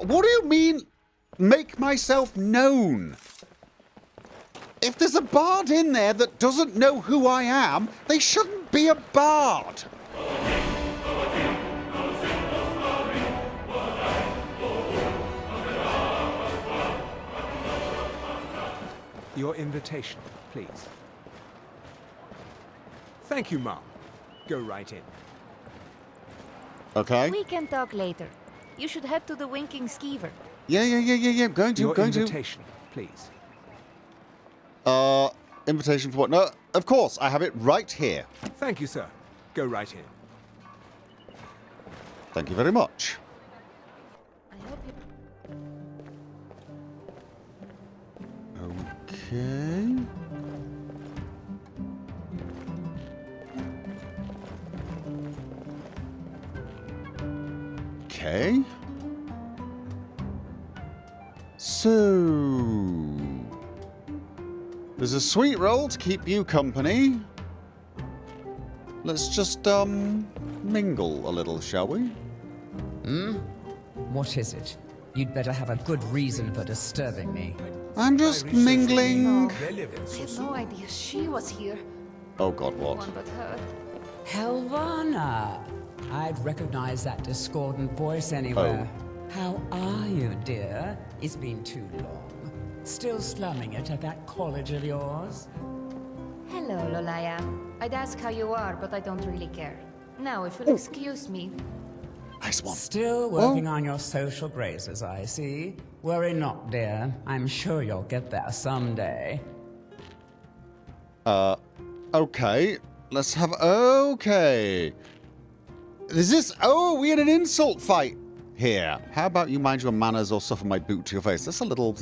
What do you mean, make myself known? If there's a bard in there that doesn't know who I am, they shouldn't be a bard. Your invitation, please. Thank you, Mom. Go right in. Okay. We can talk later. You should head to the Winking Skeever. Yeah. Going to. Your invitation, please. Invitation for what? No, of course, I have it right here. Thank you, sir. Go right in. Thank you very much. I hope you... Okay. Okay. So... there's a sweet roll to keep you company. Let's just, mingle a little, shall we? What is it? You'd better have a good reason for disturbing me. I'm just mingling. I had no idea she was here. Oh god, what? One but her. Helvana! I'd recognize that discordant voice anywhere. How are you, dear? It's been too long. Still slumming it at that college of yours? Hello, Loliah. I'd ask how you are, but I don't really care. Now, if you'll excuse me... Nice one. Still working on your social graces, I see. Worry not, dear. I'm sure you'll get there someday. Okay. Let's have... okay. Is this... oh, we had an insult fight here. How about you mind your manners or suffer my boot to your face? That's a little...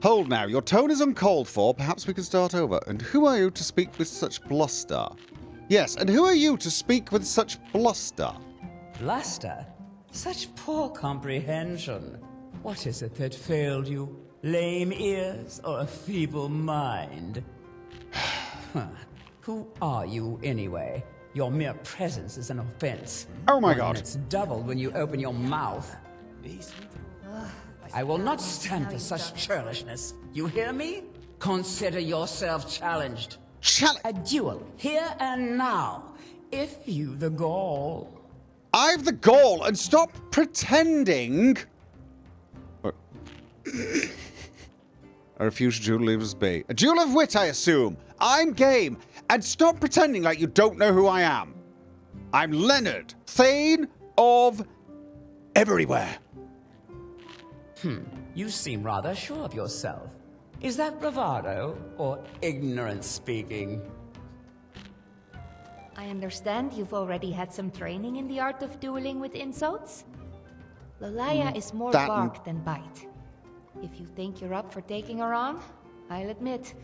Hold now. Your tone is uncalled for. Perhaps we can start over. And who are you to speak with such bluster? Yes, and who are you to speak with such bluster? Bluster? Such poor comprehension. What is it that failed you? Lame ears or a feeble mind? Who are you, anyway? Your mere presence is an offense. Oh my One god. It's doubled when you open your mouth. I will not stand for such churlishness. You hear me? Consider yourself challenged. A duel, here and now. If you the gall. I've the gall, and stop pretending. I refuse to duel leave us be. A duel of wit, I assume. I'm game. And stop pretending like you don't know who I am. I'm Leonard, Thane of everywhere. You seem rather sure of yourself. Is that bravado or ignorance speaking? I understand you've already had some training in the art of dueling with insults? Loliah is more bark than bite. If you think you're up for taking her on, I'll admit,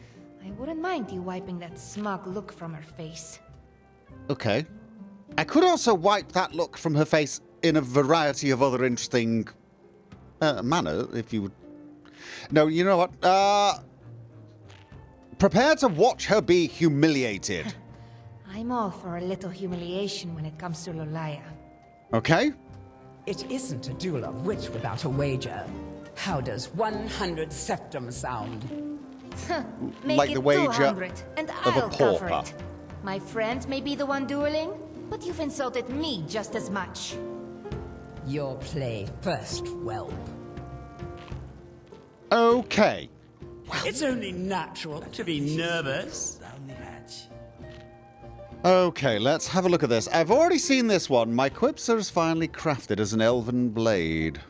I wouldn't mind you wiping that smug look from her face. Okay. I could also wipe that look from her face in a variety of other interesting manner, if you would... No, you know what? Prepare to watch her be humiliated. I'm all for a little humiliation when it comes to Loliah. Okay? It isn't a duel of wit without a wager. How does 100 septum sound? Make Like it the wager 200, and of a I'll cover pauper. it. My friend may be the one dueling, but you've insulted me just as much. Your play first, whelp. Okay. It's only natural to be nervous. Okay, let's have a look at this. I've already seen this one. My quips are as finely crafted as an elven blade.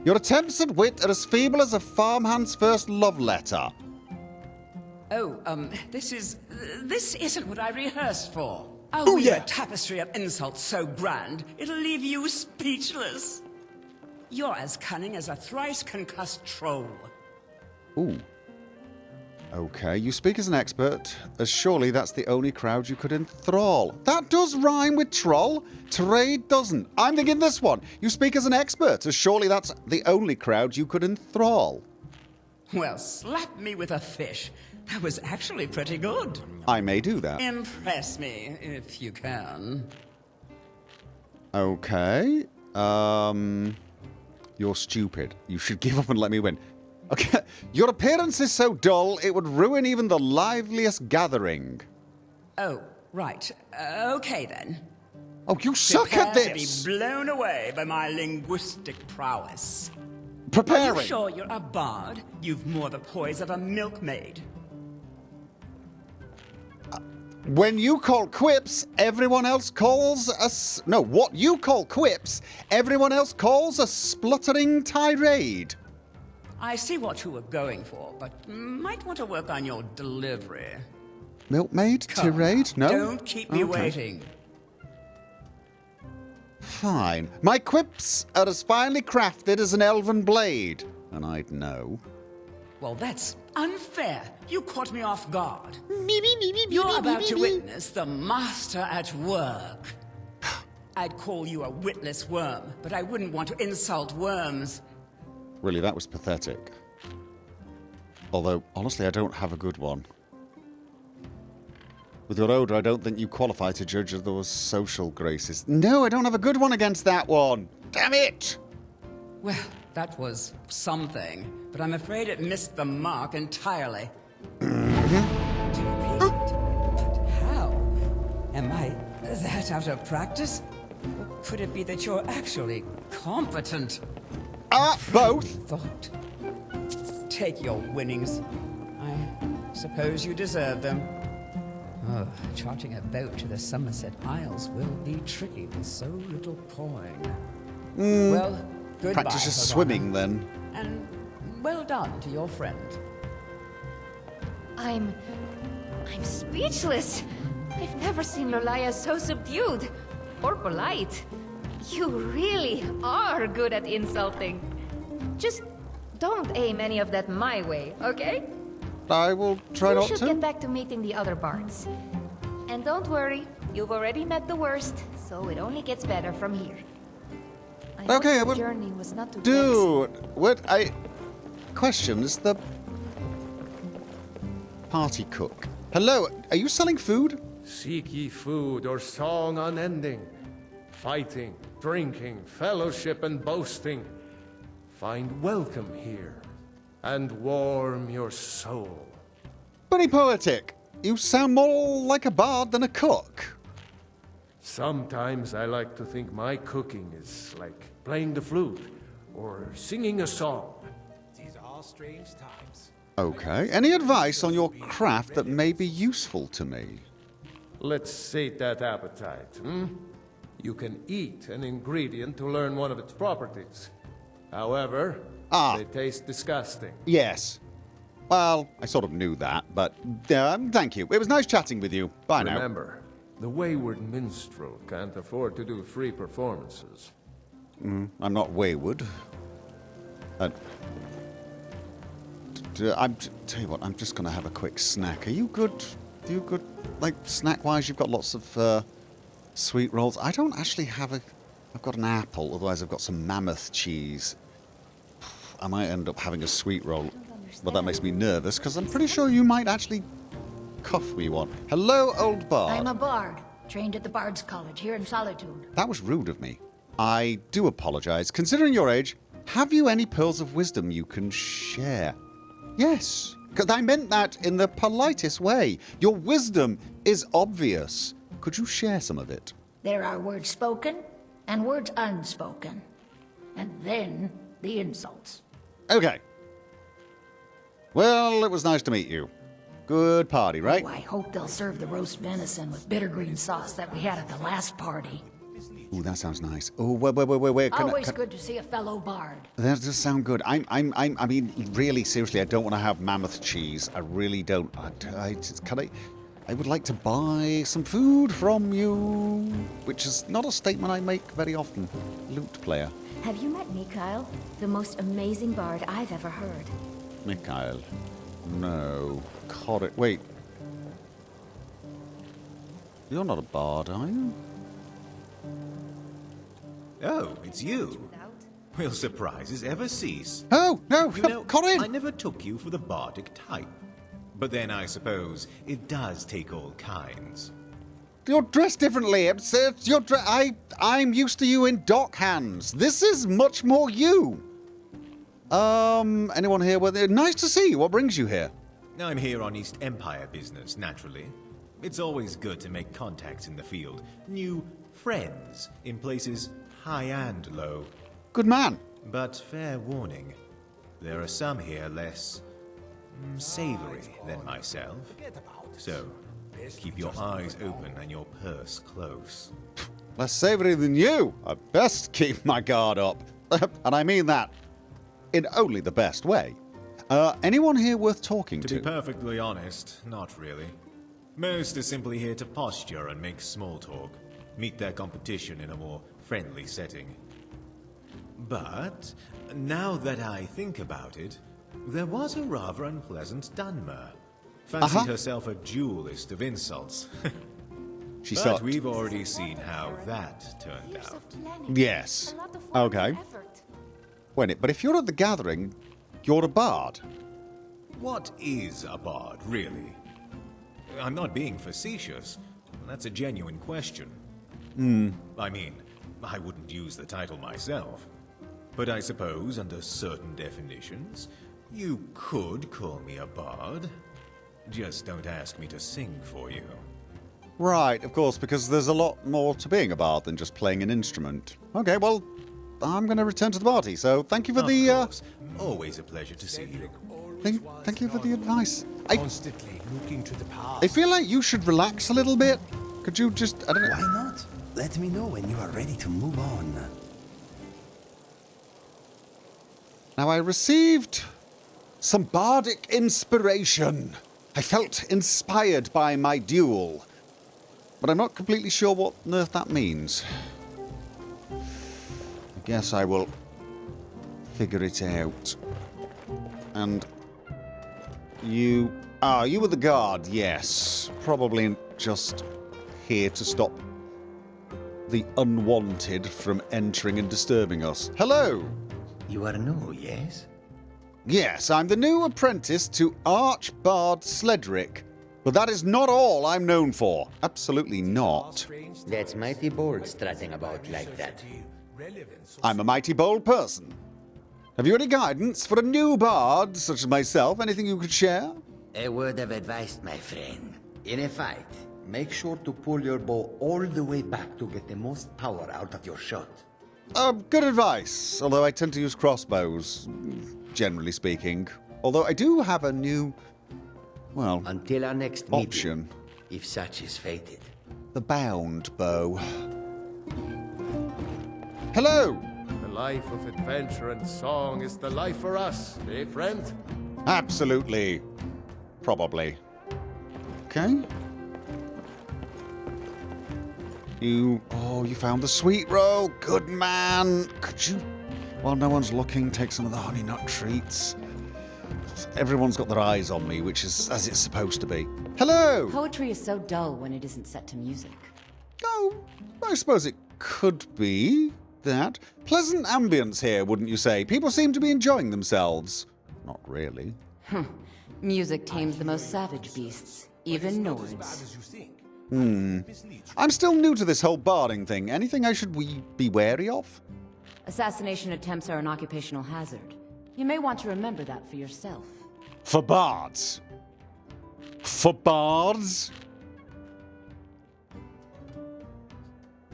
Your attempts at wit are as feeble as a farmhand's first love letter. Oh, this isn't what I rehearsed for. I'll weave a tapestry of insults so grand, it'll leave you speechless. You're as cunning as a thrice concussed troll. Ooh. Okay, you speak as an expert, as surely that's the only crowd you could enthrall. That does rhyme with troll. Trade doesn't. I'm thinking this one. You speak as an expert, as surely that's the only crowd you could enthrall. Well, slap me with a fish. That was actually pretty good. I may do that. Impress me, if you can. Okay. You're stupid. You should give up and let me win. Okay, your appearance is so dull, it would ruin even the liveliest gathering. Oh, right. Okay, then. Oh, you suck at Prepare this! to be blown away by my linguistic prowess. Preparing. Are you sure you're a bard? You've more the poise of a milkmaid. When you call quips, everyone else calls a... No, what you call quips, everyone else calls a spluttering tirade. I see what you were going for, but might want to work on your delivery. Milkmaid? Come Tirade? now, No? Don't keep me waiting. Fine. My quips are as finely crafted as an elven blade. And I'd know. Well, that's unfair. You caught me off guard. You're about to witness the master at work. I'd call you a witless worm, but I wouldn't want to insult worms. Really, that was pathetic. Although, honestly, I don't have a good one. With your odor, I don't think you qualify to judge those social graces. No, I don't have a good one against that one. Damn it! Well, that was something, but I'm afraid it missed the mark entirely. But how? Am I that out of practice? Or could it be that you're actually competent? Both. Thought. Take your winnings. I suppose you deserve them. Oh, charting a boat to the Somerset Isles will be tricky with so little coin. Well, goodbye. Practice your Havana. swimming, then. And well done to your friend. I'm speechless. I've never seen Loliah so subdued. Or polite. You really are good at insulting. Just don't aim any of that my way, okay? I will try not You should to. get back to meeting the other bards. And don't worry, you've already met the worst, so it only gets better from here. I hope Okay, I the will journey was not too Dude, what I... Question, is the... Party cook. Hello, are you selling food? Seek ye food or song unending, fighting, drinking, fellowship and boasting. Find welcome here, and warm your soul. Pretty poetic. You sound more like a bard than a cook. Sometimes I like to think my cooking is like playing the flute, or singing a song. These are strange times. Okay. Any advice on your craft that may be useful to me? Let's sate that appetite, hmm? You can eat an ingredient to learn one of its properties. However, they taste disgusting. Yes. Well, I sort of knew that, but thank you. It was nice chatting with you. Bye now. Remember, the wayward minstrel can't afford to do free performances. I'm not wayward. Tell you what, I'm just going to have a quick snack. Are you good? Are you good? Like, snack-wise, you've got lots of sweet rolls. I don't actually have a... I've got an apple, otherwise I've got some mammoth cheese. I might end up having a sweet roll, but that makes me nervous, because I'm pretty sure you might actually cuff me one. Hello, old bard. I'm a bard, trained at the Bards College here in Solitude. That was rude of me. I do apologize. Considering your age, have you any pearls of wisdom you can share? Yes, because I meant that in the politest way. Your wisdom is obvious. Could you share some of it? There are words spoken and words unspoken. And then the insults. Okay. Well, it was nice to meet you. Good party, right? Oh, I hope they'll serve the roast venison with bittergreen sauce that we had at the last party. Ooh, that sounds nice. Oh, wait. Always good to see a fellow bard. That does sound good. I mean, really, seriously, I don't want to have mammoth cheese. I really don't. I would like to buy some food from you, which is not a statement I make very often. Loot player. Have you met Mikhail? The most amazing bard I've ever heard. Mikhail. No. Wait. You're not a bard, are you? Oh, it's you. Will surprises ever cease? Oh, no, You know, Corin! I never took you for the bardic type. But then I suppose it does take all kinds. You're dressed differently. I'm used to you in dock hands. This is much more you. Anyone here? Well, nice to see you. What brings you here? I'm here on East Empire business, naturally. It's always good to make contacts in the field. New friends in places high and low. Good man. But fair warning, there are some here less savory than myself. So, keep your eyes open and your purse close. Less savory than you. I best keep my guard up. And I mean that in only the best way. Anyone here worth talking to? To be perfectly honest, not really. Most are simply here to posture and make small talk. Meet their competition in a more friendly setting. But, now that I think about it, there was a rather unpleasant Dunmer. Fancied herself a duelist of insults. But we've already seen how that turned out. Yes. Okay. But if you're at the gathering, you're a bard. What is a bard, really? I'm not being facetious. That's a genuine question. I mean, I wouldn't use the title myself. But I suppose, under certain definitions, you could call me a bard. Just don't ask me to sing for you. Right, of course, because there's a lot more to being a bard than just playing an instrument. Okay, well, I'm going to return to the party, so thank you for Of course. Always a pleasure to see you. Thank you for the advice. Constantly looking to the past. I feel like you should relax a little bit. Could you just, I don't know. Why not? Let me know when you are ready to move on. Now, I received some bardic inspiration. I felt inspired by my duel. But I'm not completely sure what on earth that means. I guess I will figure it out. And you were the guard, yes. Probably just here to stop the unwanted from entering and disturbing us. Hello! You are new, yes? Yes, I'm the new apprentice to Archbard Sledrig. But that is not all I'm known for. Absolutely not. That's mighty bold strutting about like that. I'm a mighty bold person. Have you any guidance for a new bard such as myself? Anything you could share? A word of advice, my friend. In a fight, make sure to pull your bow all the way back to get the most power out of your shot. Good advice. Although I tend to use crossbows, generally speaking. Although I do have a new, well, until our next option. Meeting, if such is fated. The bound bow. Hello! The life of adventure and song is the life for us, eh, friend? Absolutely. Probably. Okay. You found the sweet roll. Good man. Could you, while no one's looking, take some of the honey nut treats? Everyone's got their eyes on me, which is as it's supposed to be. Hello! Poetry is so dull when it isn't set to music. Oh, I suppose it could be that. Pleasant ambience here, wouldn't you say? People seem to be enjoying themselves. Not really. Music tames the most savage beasts, even Nords. I'm still new to this whole barding thing. Anything I should be wary of? Assassination attempts are an occupational hazard. You may want to remember that for yourself. For bards? For bards?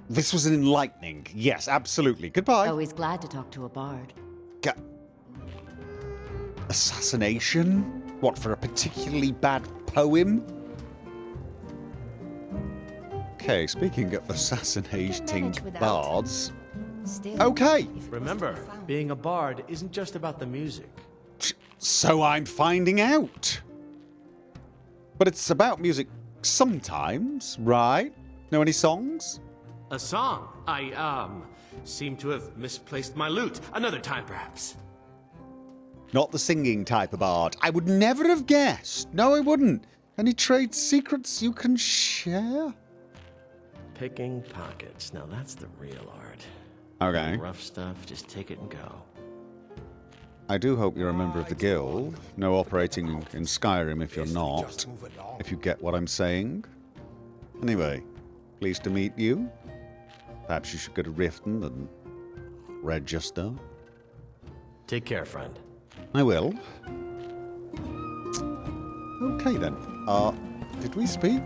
This was enlightening. Yes, absolutely. Goodbye. Always glad to talk to a bard. Assassination? What, for a particularly bad poem? Okay, speaking of assassinating bards... Still, Okay. Remember, being a bard isn't just about the music. So I'm finding out. But it's about music sometimes, right? Know any songs? A song? I, seem to have misplaced my lute. Another time, perhaps. Not the singing type of bard. I would never have guessed. No, I wouldn't. Any trade secrets you can share? Picking pockets. Now that's the real art. Okay. Rough stuff, just take it and go. I do hope you're a member of the guild. No operating in Skyrim if you're not. If you get what I'm saying. Anyway, pleased to meet you. Perhaps you should go to Riften and register. Take care, friend. I will. Okay then. Did we speak?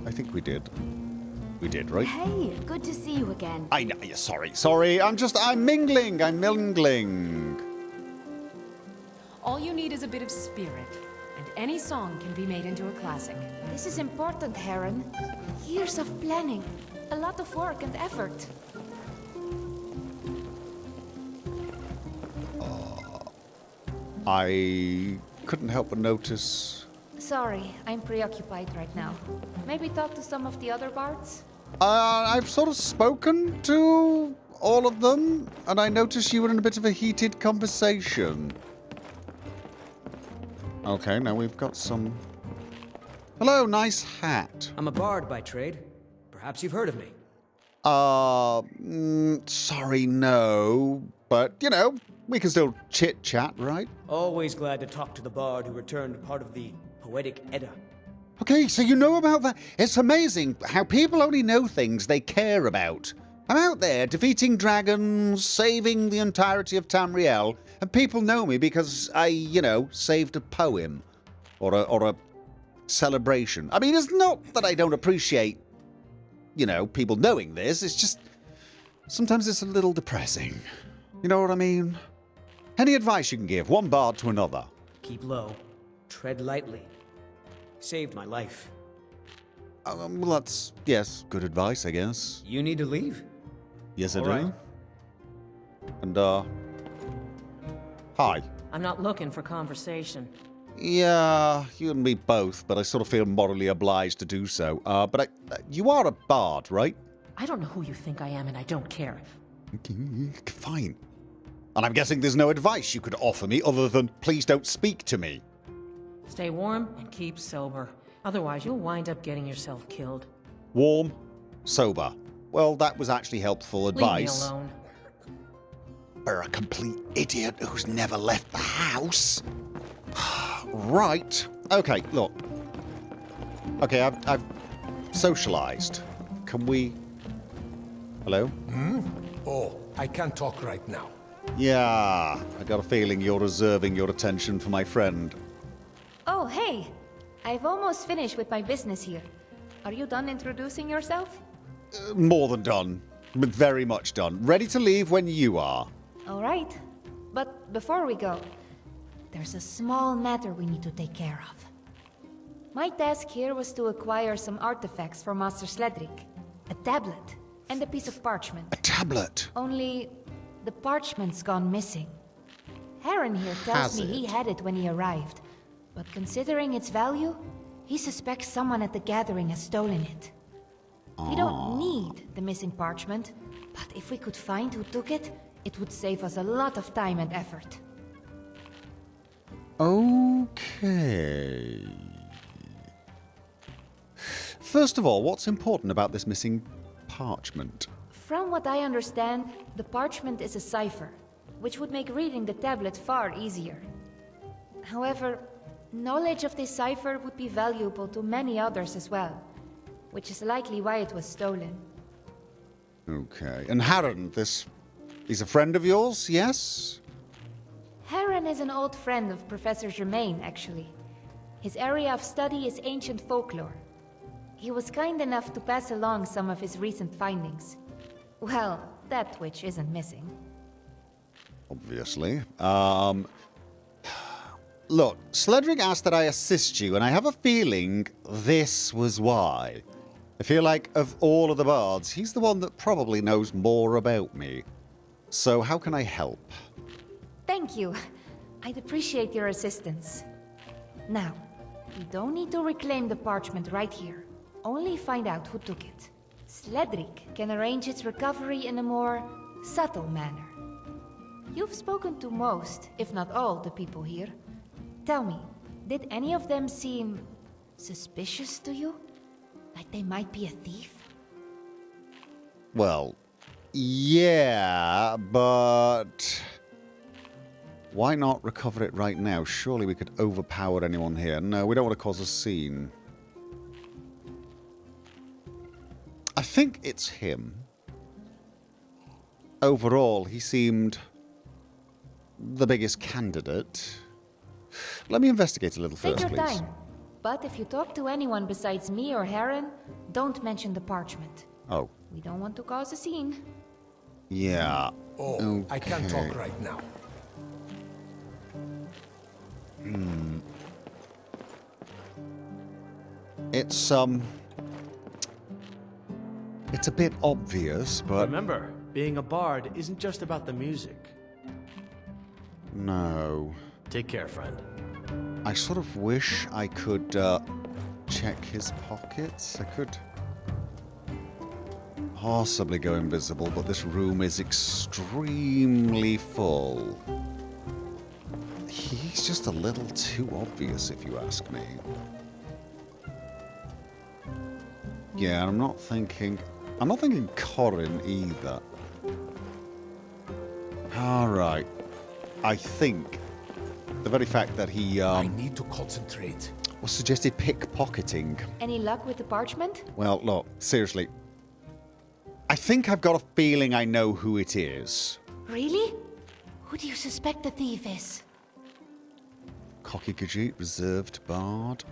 I think we did. We did, right? Hey, good to see you again. I know. Sorry. I'm mingling. I'm mingling. All you need is a bit of spirit, and any song can be made into a classic. This is important, Heron. Years of planning. A lot of work and effort. I couldn't help but notice. Sorry, I'm preoccupied right now. Maybe talk to some of the other bards? I've sort of spoken to all of them, and I noticed you were in a bit of a heated conversation. Okay, now we've got some... Hello, nice hat. I'm a bard by trade. Perhaps you've heard of me. Sorry, no. But, you know, we can still chit-chat, right? Always glad to talk to the bard who returned part of the poetic Edda. Okay, so you know about that. It's amazing how people only know things they care about. I'm out there defeating dragons, saving the entirety of Tamriel, and people know me because I, you know, saved a poem or a celebration. I mean, it's not that I don't appreciate, you know, people knowing this. It's just sometimes it's a little depressing. You know what I mean? Any advice you can give, one bard to another? Keep low. Tread lightly. Saved my life. Well, that's, yes, good advice, I guess. You need to leave? Yes, I do. Right. And, hi. I'm not looking for conversation. Yeah, you and me both, but I sort of feel morally obliged to do so. But you are a bard, right? I don't know who you think I am, and I don't care. Fine. And I'm guessing there's no advice you could offer me other than please don't speak to me. Stay warm and keep sober. Otherwise, you'll wind up getting yourself killed. Warm, sober. Well, that was actually helpful advice. Leave me alone. You're a complete idiot who's never left the house. Right. Okay, look. Okay, I've socialized. Can we... Hello? Oh, I can't talk right now. Yeah, I got a feeling you're reserving your attention for my friend. Oh, hey! I've almost finished with my business here. Are you done introducing yourself? More than done. Very much done. Ready to leave when you are. All right. But before we go, there's a small matter we need to take care of. My task here was to acquire some artifacts for Master Sledrig. A tablet and a piece of parchment. A tablet? Only the parchment's gone missing. Heron here tells me he had it when he arrived. But considering its value, he suspects someone at the gathering has stolen it. We don't need the missing parchment, but if we could find who took it, it would save us a lot of time and effort. Okay. First of all, what's important about this missing parchment? From what I understand, the parchment is a cipher, which would make reading the tablet far easier. However, knowledge of this cipher would be valuable to many others as well, which is likely why it was stolen. Okay. And Heron, he's a friend of yours, yes? Heron is an old friend of Professor Germain, actually. His area of study is ancient folklore. He was kind enough to pass along some of his recent findings. Well, that which isn't missing. Obviously. Look, Sledrig asked that I assist you, and I have a feeling this was why. I feel like of all of the bards, he's the one that probably knows more about me. So how can I help? Thank you. I'd appreciate your assistance. Now, we don't need to reclaim the parchment right here. Only find out who took it. Sledrig can arrange its recovery in a more subtle manner. You've spoken to most, if not all, the people here. Tell me, did any of them seem suspicious to you? Like they might be a thief? Well, yeah, but why not recover it right now? Surely we could overpower anyone here. No, we don't want to cause a scene. I think it's him. Overall, he seemed the biggest candidate. Let me investigate a little Take first, your please. time. But if you talk to anyone besides me or Heron, don't mention the parchment. Oh. We don't want to cause a scene. Yeah. Oh, okay. I can't talk right now. It's a bit obvious, but Remember, being a bard isn't just about the music. no. Take care, friend. I sort of wish I could check his pockets. I could possibly go invisible, but this room is extremely full. He's just a little too obvious, if you ask me. Yeah, I'm not thinking Corin either. Alright. I think the very fact that he I need to concentrate. was suggested pickpocketing. Any luck with the parchment? Well, look, seriously. I think I've got a feeling I know who it is. Really? Who do you suspect the thief is? Cocky Khajiit, reserved bard.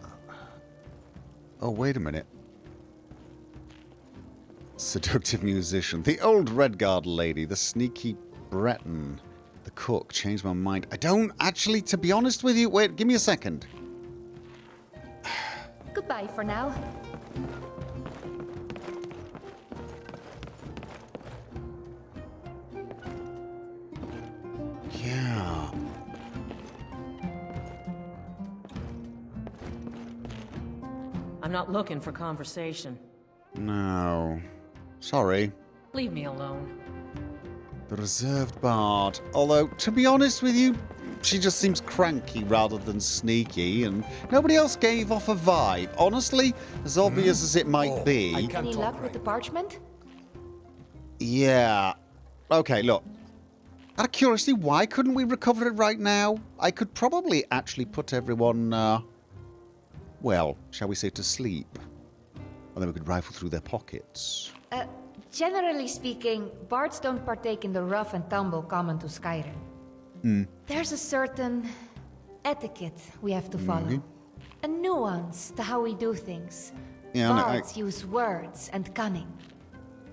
Oh, wait a minute. Seductive musician. The old Redguard lady. The sneaky Breton. The cook. Changed my mind. I don't actually, to be honest with you. Wait, give me a second. Goodbye for now. Yeah. I'm not looking for conversation. No. Sorry. Leave me alone. The reserved bard. Although, to be honest with you, she just seems cranky rather than sneaky, and nobody else gave off a vibe. Honestly, as obvious as it might be. Any luck with the parchment? Yeah. Okay, look. Out of curiosity, why couldn't we recover it right now? I could probably actually put everyone, well, shall we say to sleep? And then we could rifle through their pockets. Generally speaking, bards don't partake in the rough and tumble common to Skyrim. There's a certain etiquette we have to follow. A nuance to how we do things. Yeah, no, Bards use words and cunning.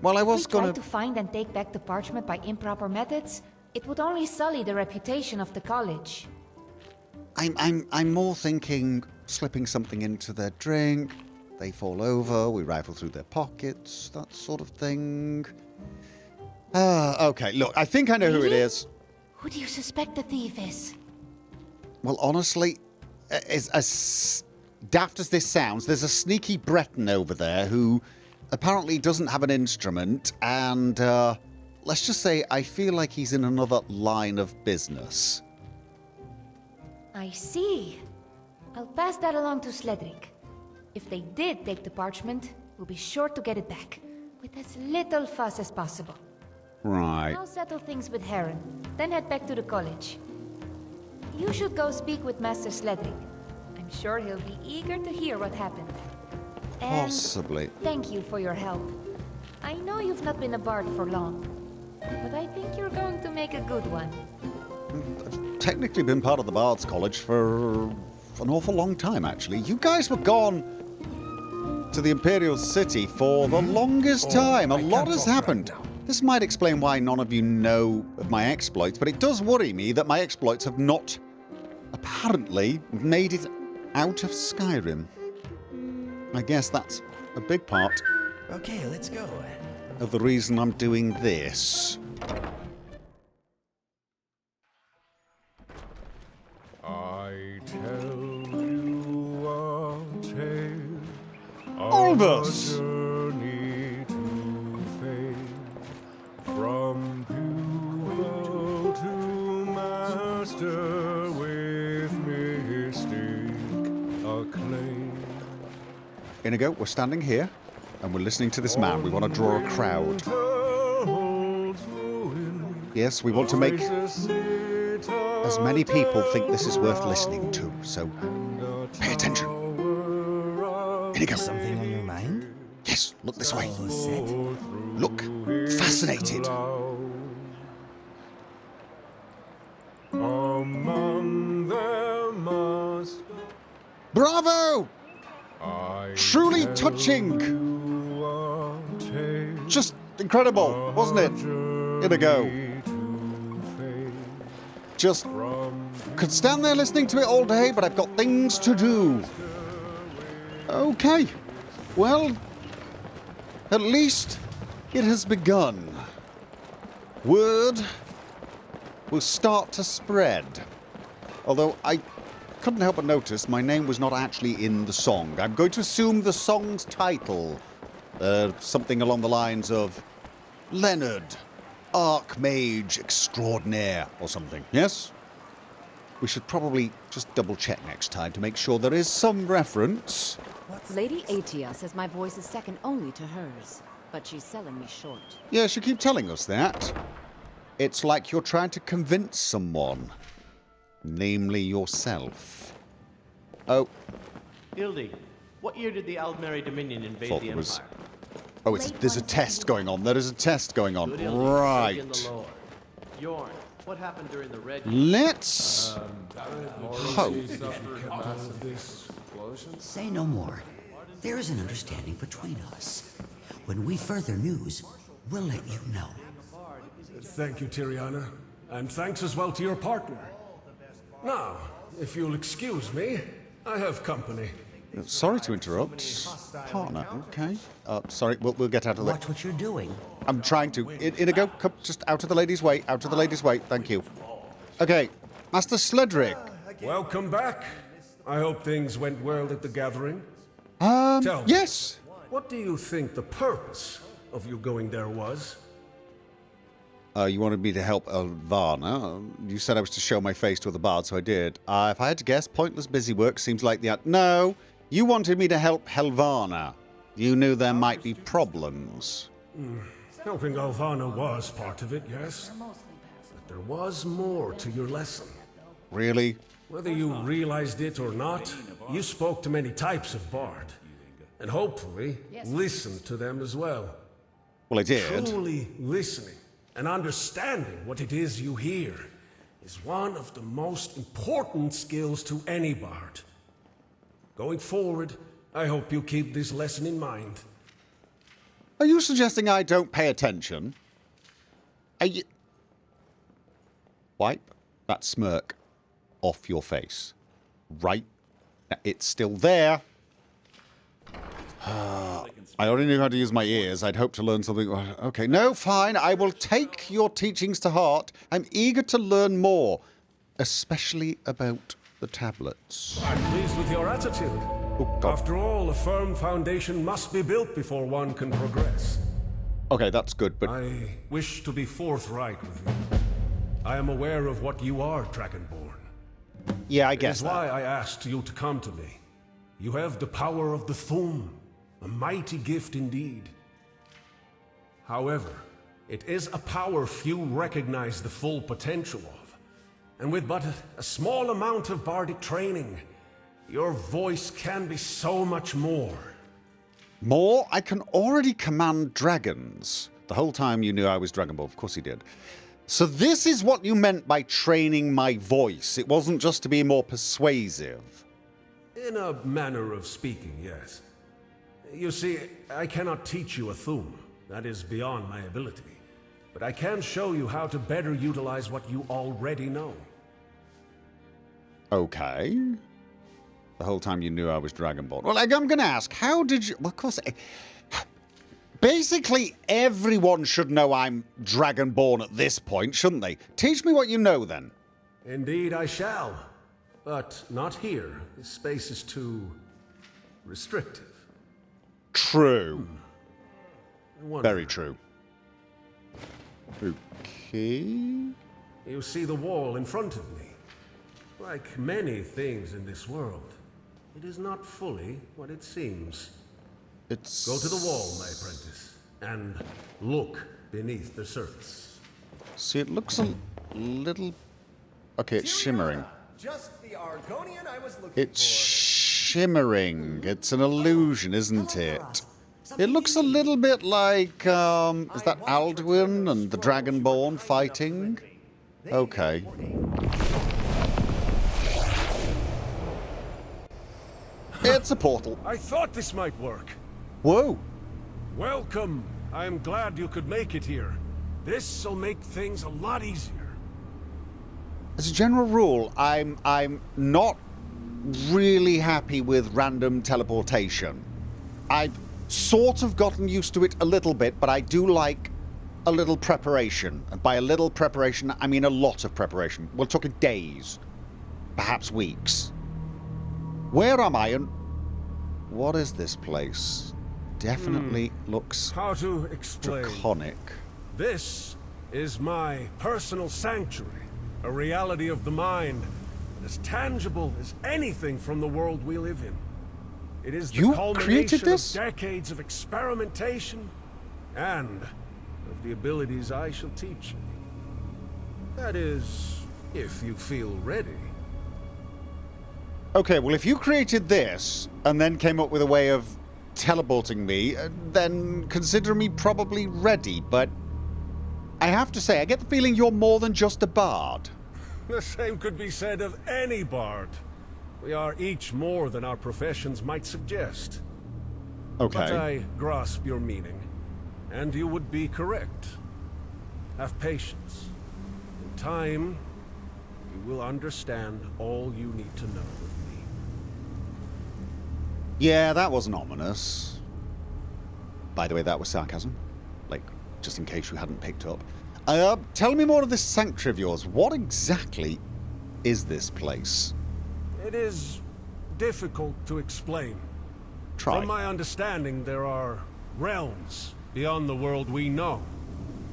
Well, I was If we gonna... tried to find and take back the parchment by improper methods, it would only sully the reputation of the college. I'm more thinking slipping something into their drink, they fall over, we rifle through their pockets, that sort of thing. Okay, look, I think I know who it is. Who do you suspect the thief is? Well, honestly, as daft as this sounds, there's a sneaky Breton over there who apparently doesn't have an instrument, and let's just say I feel like he's in another line of business. I see. I'll pass that along to Sledrig. If they did take the parchment, we'll be sure to get it back, with as little fuss as possible. Right. I'll settle things with Heron, then head back to the college. You should go speak with Master Sledrig. I'm sure he'll be eager to hear what happened. And Possibly. thank you for your help. I know you've not been a bard for long, but I think you're going to make a good one. I've technically been part of the Bards College for an awful long time, actually. You guys were gone to the Imperial City for the longest time. A lot has happened. This might explain why none of you know of my exploits, but it does worry me that my exploits have not, apparently, made it out of Skyrim. I guess that's a big part Okay, let's go. of the reason I'm doing this. I tell you a tale Albus! of a journey to fame, from pupil to master with mystic acclaim. Inigo, we're standing here, and we're listening to this man. We want to draw a crowd. Yes, we want to make as many people think this is worth listening to, so pay attention. Inigo. Something on your mind? Yes, look this way. All set? Look fascinated. Bravo! Truly touching. Just incredible, wasn't it? Inigo. Just could stand there listening to it all day, but I've got things to do. Okay. Well, at least it has begun. Word will start to spread. Although I couldn't help but notice my name was not actually in the song. I'm going to assume the song's title. Something along the lines of Leonard, Archmage Extraordinaire, or something. Yes? We should probably just double check next time to make sure there is some reference. Lady Atia says my voice is second only to hers, but she's selling me short. Yes, you keep telling us that. It's like you're trying to convince someone. Namely yourself. Oh. Hildy, what year did the Aldmeri Dominion invade the Empire? Oh, there's a test going on. There is a test going on. Right. Yorn, what happened during the Red... Let's... hope. Say no more. There is an understanding between us. When we further news, we'll let you know. Thank you, Tiriana. And thanks as well to your partner. Now, if you'll excuse me, I have company. Sorry to interrupt. Partner, okay. Sorry, we'll get out of the... Watch what you're doing. I'm trying to. Inigo, come just out of the lady's way. Out of the lady's way. Thank you. Okay, Master Sledrig. Welcome back. I hope things went well at the gathering. Tell me, yes. What do you think the purpose of you going there was? You wanted me to help Elvana. You said I was to show my face to other bards, so I did. If I had to guess, pointless busy work seems like the... No, you wanted me to help Helvana. You knew there might be problems. Helping Elvana was part of it, yes. But there was more to your lesson. Really? Whether you realized it or not, you spoke to many types of bard. And hopefully, listened to them as well. Well, I did. Truly listening and understanding what it is you hear is one of the most important skills to any bard. Going forward, I hope you keep this lesson in mind. Are you suggesting I don't pay attention? Are you... Wipe that smirk off your face. Right? It's still there. I already knew how to use my ears. I'd hoped to learn something. Okay, no, fine. I will take your teachings to heart. I'm eager to learn more, especially about the tablets. I'm pleased with your attitude. After all, a firm foundation must be built before one can progress. Okay, that's good, but... I wish to be forthright with you. I am aware of what you are, Dragonborn. Yeah, I guess that. That's why I asked you to come to me. You have the power of the Thum. A mighty gift indeed. However, it is a power few recognize the full potential of. And with but a small amount of bardic training, your voice can be so much more. More? I can already command dragons. The whole time you knew I was Dragonborn. Of course he did. So this is what you meant by training my voice. It wasn't just to be more persuasive. In a manner of speaking, yes. You see, I cannot teach you a Thum. That is beyond my ability. But I can show you how to better utilize what you already know. Okay. The whole time you knew I was Dragonborn. Well, I'm going to ask, how did you... Well, of course... Basically, everyone should know I'm Dragonborn at this point, shouldn't they? Teach me what you know, then. Indeed, I shall. But not here. This space is too... restrictive. True. Very true. Okay. You see the wall in front of me. Like many things in this world, it is not fully what it seems. It's... Go to the wall, my apprentice, and look beneath the surface. See, it looks a little... Okay, it's shimmering. Just the Argonian I was looking It's shimmering. It's an illusion, isn't it? It looks a little bit like, is that Alduin and the Dragonborn fighting? Okay. That's a portal. I thought this might work. Whoa. Welcome. I am glad you could make it here. This'll make things a lot easier. As a general rule, I'm not really happy with random teleportation. I've sort of gotten used to it a little bit, but I do like a little preparation. And by a little preparation, I mean a lot of preparation. We're talking days, perhaps weeks. Where am I and what is this place? Definitely looks how to explain. Draconic. This is my personal sanctuary, a reality of the mind, as tangible as anything from the world we live in. It is the culmination of decades of experimentation and of the abilities I shall teach you. That is, if you feel ready. Okay, well, if you created this and then came up with a way of teleporting me, then consider me probably ready, but I have to say, I get the feeling you're more than just a bard. The same could be said of any bard. We are each more than our professions might suggest. Okay. But I grasp your meaning, and you would be correct. Have patience. In time, you will understand all you need to know of me. Yeah, that wasn't ominous. By the way, that was sarcasm. Like, just in case you hadn't picked up. Tell me more of this sanctuary of yours. What exactly is this place? It is difficult to explain. Try. From my understanding, there are realms beyond the world we know.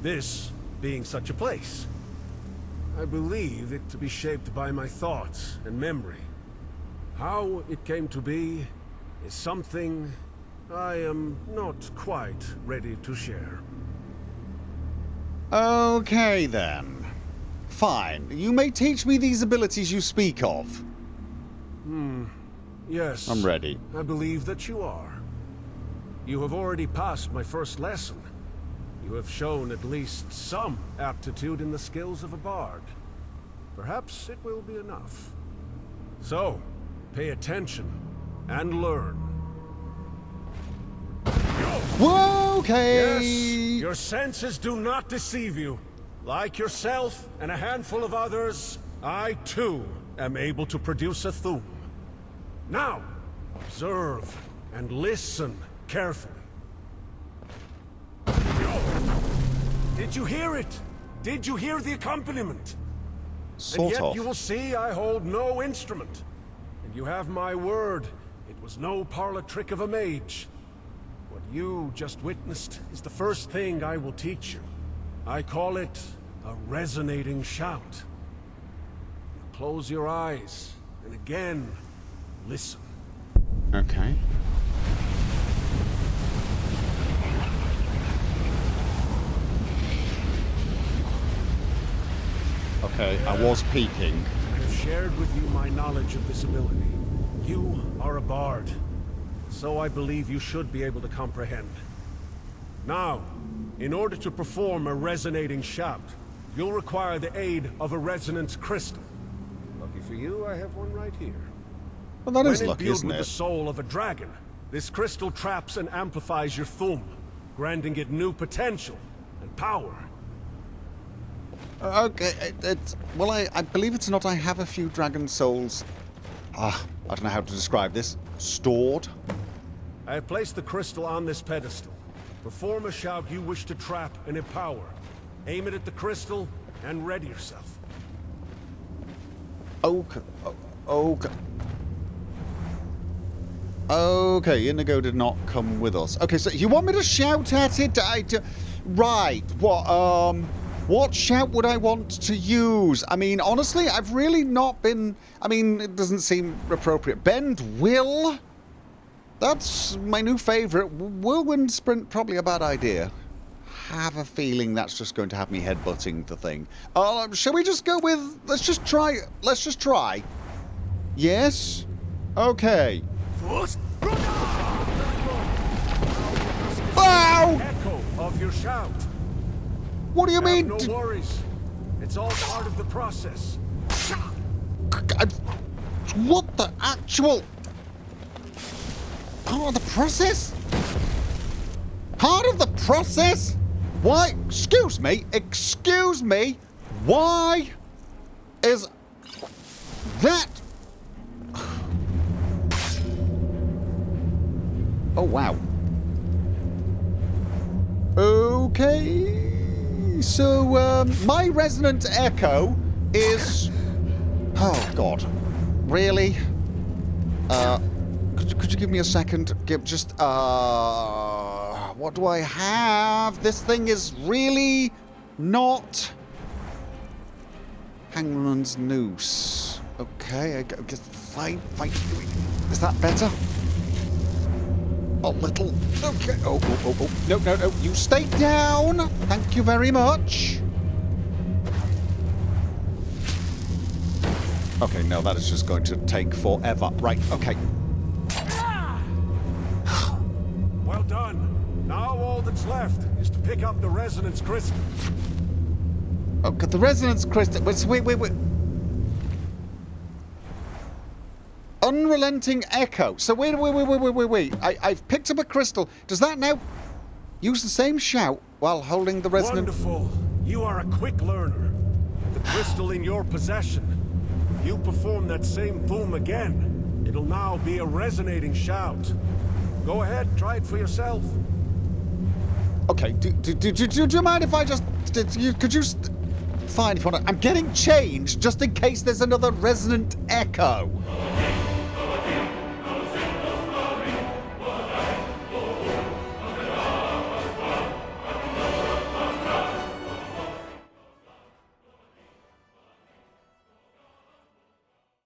This being such a place. I believe it to be shaped by my thoughts and memory. How it came to be is something I am not quite ready to share. Okay, then. Fine. You may teach me these abilities you speak of. Yes. I'm ready. I believe that you are. You have already passed my first lesson. You have shown at least some aptitude in the skills of a bard. Perhaps it will be enough. So, pay attention and learn. Whoa, okay. Yes, your senses do not deceive you. Like yourself and a handful of others, I too am able to produce a Thuum. Now, observe and listen carefully. Did you hear it? Did you hear the accompaniment? Sort and yet of. you will see I hold no instrument. And you have my word, it was no parlor trick of a mage. What you just witnessed is the first thing I will teach you. I call it a resonating shout. Close your eyes, and again, listen. Okay. Okay, I was peeking. I have shared with you my knowledge of this ability. You are a bard, so I believe you should be able to comprehend. Now, in order to perform a resonating shout, you'll require the aid of a resonance crystal. Lucky for you, I have one right here. Well, that is lucky, isn't When imbued with the it? soul of a dragon, this crystal traps and amplifies your Thuum, granting it new potential and power. Okay, well, I believe it's not I have a few dragon souls. I don't know how to describe this. Stored? I have placed the crystal on this pedestal. Perform a shout you wish to trap and empower. Aim it at the crystal and ready yourself. Okay. Okay. Okay, Inigo did not come with us. Okay, so you want me to shout at it? Right. What shout would I want to use? I mean, honestly, I've really not been... I mean, it doesn't seem appropriate. Bend will? That's my new favourite. Whirlwind Sprint, probably a bad idea. Have a feeling that's just going to have me headbutting the thing. Shall we just go with... Let's just try... Let's just try. Yes? Okay. Wow! Echo of your shout. What do you mean? No worries. It's all part of the process. What the actual... Part of the process? Part of the process? Why? Excuse me. Excuse me. Why is that? Oh, wow. Okay. So, my resonant echo is... Oh, God. Really? Could you give me a second? What do I have? This thing is really not... Hangman's Noose. Okay, I guess fine. Is that better? A little. Okay. Oh. No. You stay down. Thank you very much. Okay, no, that is just going to take forever. Right, okay. Well done. Now all that's left is to pick up the resonance crystal. Okay, the resonance crystal. Wait. Unrelenting echo. So wait. I've picked up a crystal. Does that now use the same shout while holding the resonant? Wonderful. You are a quick learner. The crystal in your possession. If you perform that same boom again, it'll now be a resonating shout. Go ahead, try it for yourself. Okay, do you mind if I just... Could you... Fine, if you want to... I'm getting changed just in case there's another resonant echo.